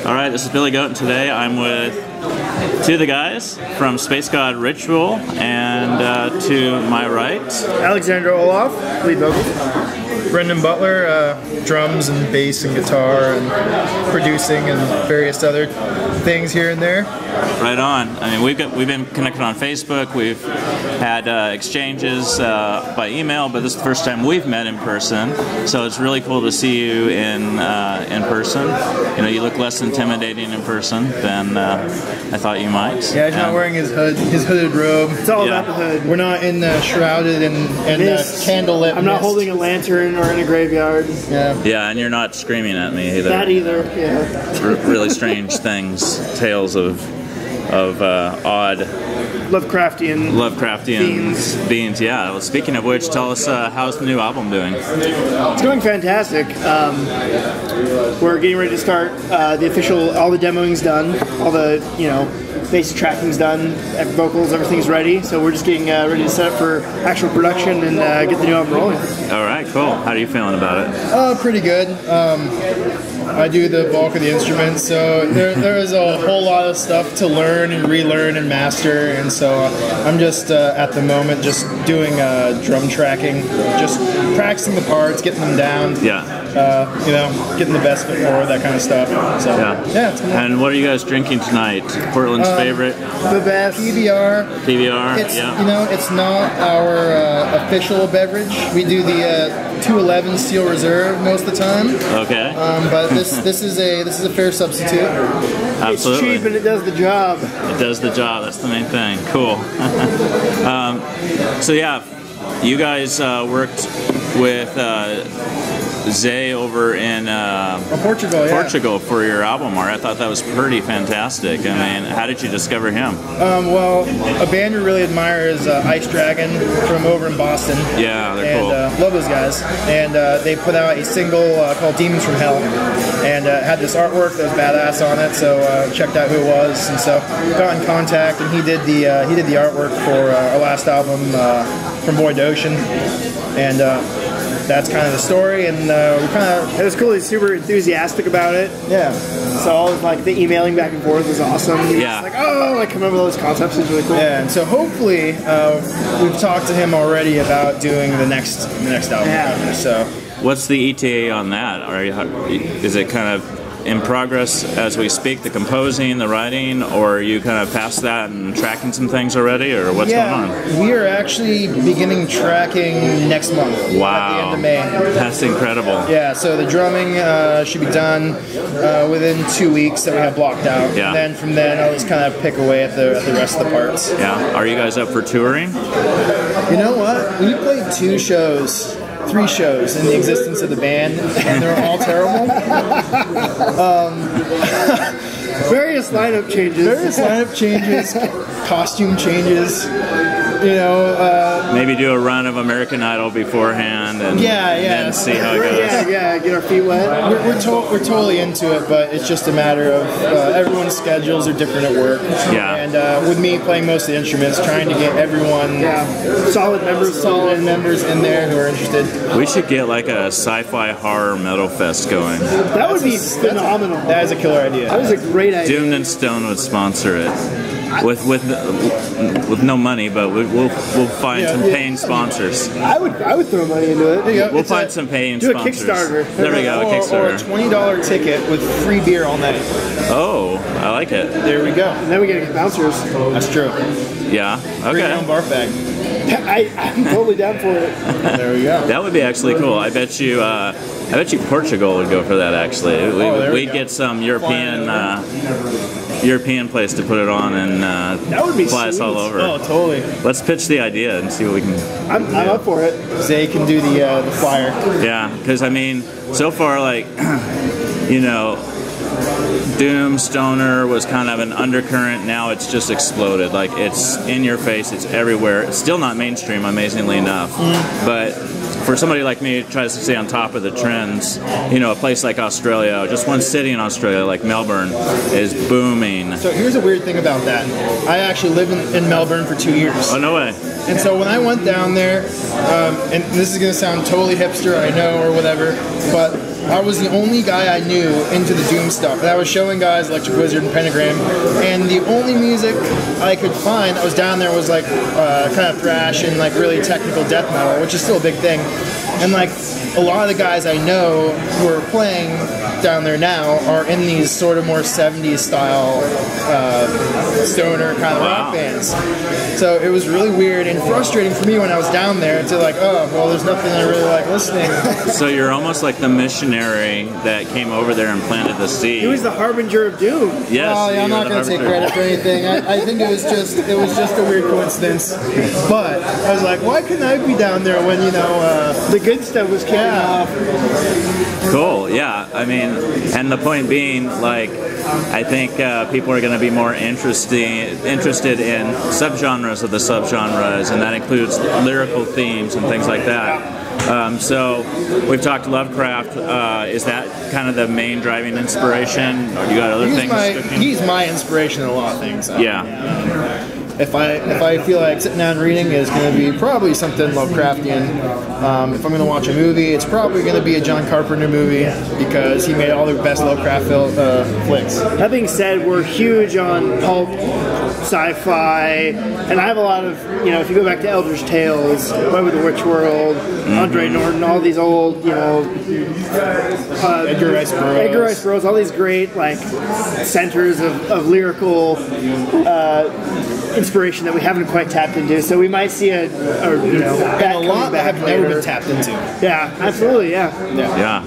All right, this is Billy Goat, and today I'm with two of the guys from Space God Ritual, and to my right, Alexander Olaf, lead vocal. Brendan Butler, drums and bass and guitar and producing and various other things here and there. Right on. I mean, we've been connected on Facebook. We've had exchanges by email, but this is the first time we've met in person. So it's really cool to see you in person. You know, you look less intimidating in person than I thought you might. Yeah, he's not wearing his hooded robe. It's all about the hood. We're not in shrouded and candlelit. I'm not holding a lantern or in a graveyard. Yeah, and you're not screaming at me either. That either. Yeah. Really strange things, tales of odd Lovecraftian themes. Yeah. Well, speaking of which, tell us how's the new album doing? It's going fantastic. We're getting ready to start the official. All the demoing's done. All the basic tracking's done. Vocals, everything's ready. So we're just getting ready to set up for actual production and get the new album rolling. All right, cool. How are you feeling about it? Pretty good. I do the bulk of the instruments, so there is a whole lot of stuff to learn and relearn and master, and so I'm just at the moment just doing drum tracking, just practicing the parts, getting them down. Yeah. Getting the best foot forward, that kind of stuff. So yeah. It's cool. And what are you guys drinking tonight? Portland's favorite? The best. PBR. PBR. It's not our official beverage. We do the 211 Steel Reserve most of the time. Okay. But this is a fair substitute. Absolutely. It's cheap and it does the job. It does the job. That's the main thing. Cool. So yeah, you guys worked with Zay over in Portugal for your album art. I thought that was pretty fantastic. I mean, how did you discover him? Well, a band we really admire is Ice Dragon from over in Boston. Yeah, they're cool. Love those guys. And they put out a single called Demons from Hell, and had this artwork that was badass on it. So checked out who it was, and so got in contact. And he did the artwork for our last album, From Void to Ocean, and that's kind of the story, and it was cool. He's super enthusiastic about it. Yeah. So all of, the emailing back and forth was awesome. He was come up with all those concepts. It's really cool. Yeah, and so hopefully we've talked to him already about doing the next album. Yeah. So what's the ETA on that? Is it kind of in progress as we speak, the composing, the writing, or are you kind of past that and tracking some things already, or what's going on? We are actually beginning tracking next month. Wow. At the end of May. That's incredible. Yeah, so the drumming should be done within 2 weeks that we have blocked out. Yeah. And then from then I'll just kind of pick away at the rest of the parts. Yeah. Are you guys up for touring? You know what? We played 3 shows in the existence of the band, and they're all terrible. Various lineup changes. Costume changes. Maybe do a run of American Idol beforehand, and then see how it goes. Yeah, get our feet wet. We're totally into it, but it's just a matter of everyone's schedules are different at work. Yeah. And with me playing most of the instruments, trying to get everyone solid members in there who are interested. We should get like a sci-fi horror metal fest going. That would be phenomenal. That is a killer idea. That is a great idea. Doomed and Stone would sponsor it. With no money, but we'll find some paying sponsors. I would throw money into it. We'll find some paying sponsors. Do a Kickstarter. There we go, a Kickstarter. Or a $20 ticket with free beer all night. Oh, I like it. There we go. And then we gotta get bouncers. That's true. Yeah. Okay. Bring your own barf bag. I'm totally down for it. There we go. That would be actually cool. I bet you Portugal would go for that. Actually, we'd get some European place to put it on and that would be fly us all over. Oh, totally. Let's pitch the idea and see what we can. I'm up for it. Zay can do the flyer. Yeah, because I mean, so far, Doom, Stoner was kind of an undercurrent. Now it's just exploded. Like, it's in your face. It's everywhere. It's still not mainstream, amazingly enough. But for somebody like me who tries to stay on top of the trends, a place like Australia, just one city in Australia like Melbourne is booming. So here's a weird thing about that. I actually lived in Melbourne for 2 years. Oh, no way. And so when I went down there, and this is going to sound totally hipster, I know, or whatever, but I was the only guy I knew into the Doom stuff. And I was showing guys Electric Wizard and Pentagram, and the only music I could find that was down there was like kind of thrash and like really technical death metal, which is still a big thing. And like a lot of the guys I know who are playing down there now are in these sort of more 70s style stoner kind of rock bands. So it was really weird and frustrating for me when I was down there to like, oh, well, there's nothing I really like listening. So you're almost like the missionary that came over there and planted the seed. He was the harbinger of doom. Yes. Well, yeah, I'm not going to take credit for anything. I think it was just a weird coincidence. But I was like, why couldn't I be down there when, you know, the good stuff was kicking off? Cool, yeah. I mean, and the point being, like, I think people are going to be more interested in subgenres of the subgenres, and that includes lyrical themes and things like that. So we've talked Lovecraft. Is that kind of the main driving inspiration, or you got other things? He's my inspiration in a lot of things. Yeah. If I feel like sitting down reading is going to be probably something Lovecraftian. If I'm going to watch a movie, it's probably going to be a John Carpenter movie because he made all the best Lovecraft flicks. That being said, we're huge on pulp, sci-fi, and I have a lot of, you know, if you go back to Elder's Tales, Web of the Witch World, Andre Norton, all these old, you know, Edgar Rice Burroughs, all these great like centers of lyrical inspiration that we haven't quite tapped into. So we might see a you know, that a lot that have never been tapped into. Yeah, absolutely, yeah.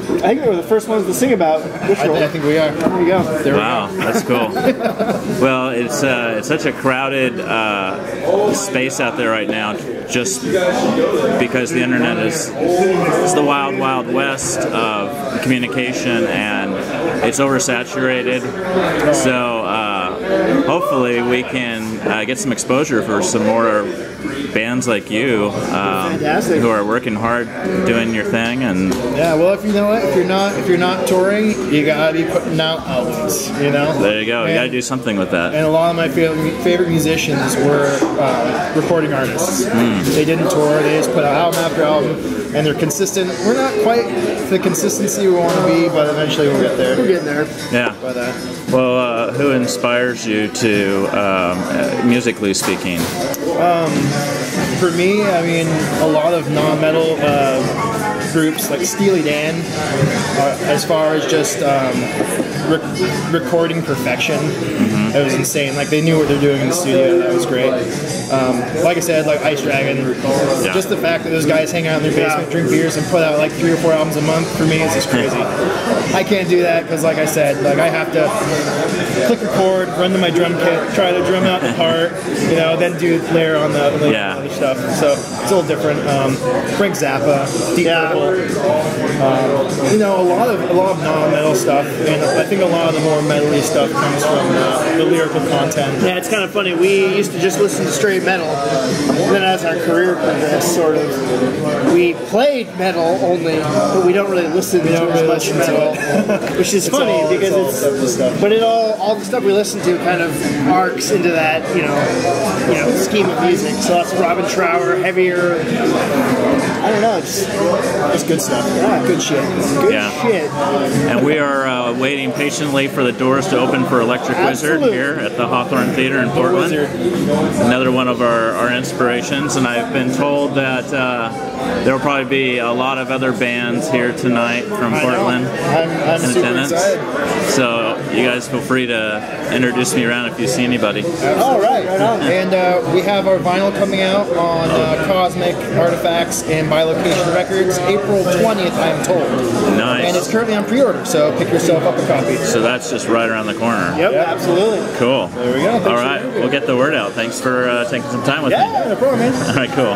I think we were the first ones to sing about Wishroll. I think we are. There you go. Wow, that's cool. Well, it's such a crowded space out there right now, just because the internet is the wild, wild west of communication, and it's oversaturated. So hopefully we can get some exposure for some more bands like you who are working hard doing your thing. And yeah, well, if you know what, if you're not touring, you gotta be putting out albums, you know. There you go. You gotta do something with that. And a lot of my favorite musicians were recording artists. They didn't tour; they just put out album after album, and they're consistent. We're not quite the consistency we want to be, but eventually we'll get there. We're getting there. Yeah. But, well, who inspires you to, musically speaking? For me, I mean, a lot of non-metal groups like Steely Dan, as far as just recording perfection. That was insane. Like, they knew what they're doing in the studio. That was great. Like I said, like Ice Dragon, just the fact that those guys hang out in their basement, drink beers, and put out like 3 or 4 albums a month, for me is just crazy. I can't do that because, like I said, like I have to click record, run to my drum kit, try to drum out the part, you know, then do layer on the other stuff. So it's a little different. Frank Zappa, Deep Purple, you know, a lot of non-metal stuff, and I think a lot of the more metal-y stuff comes from the lyrical content. Yeah, it's kind of funny. We used to just listen to straight metal, and then as our career progressed, sort of, we played metal only, but we don't really listen to as much metal, which is funny because but it all the stuff we listen to kind of arcs into that, you know, scheme of music. So that's Robin Trower, heavier. I don't know, it's good stuff. Yeah, good shit. Good shit. And we are waiting patiently for the doors to open for Electric Wizard here at the Hawthorne Theater in Portland. Another one of our inspirations, and I've been told that there will probably be a lot of other bands here tonight from Portland I'm in super attendance. excited. So you guys feel free to introduce me around if you see anybody. All right, right on. And we have our vinyl coming out on Cosmic Artifacts and Bilocation Records, April 20th, I am told. Nice. And it's currently on pre-order, so pick yourself up a copy. So that's just right around the corner. Yep, absolutely. Cool. There we go. All right, we'll get the word out. Thanks for taking some time with me. Yeah, no problem, man. All right, cool.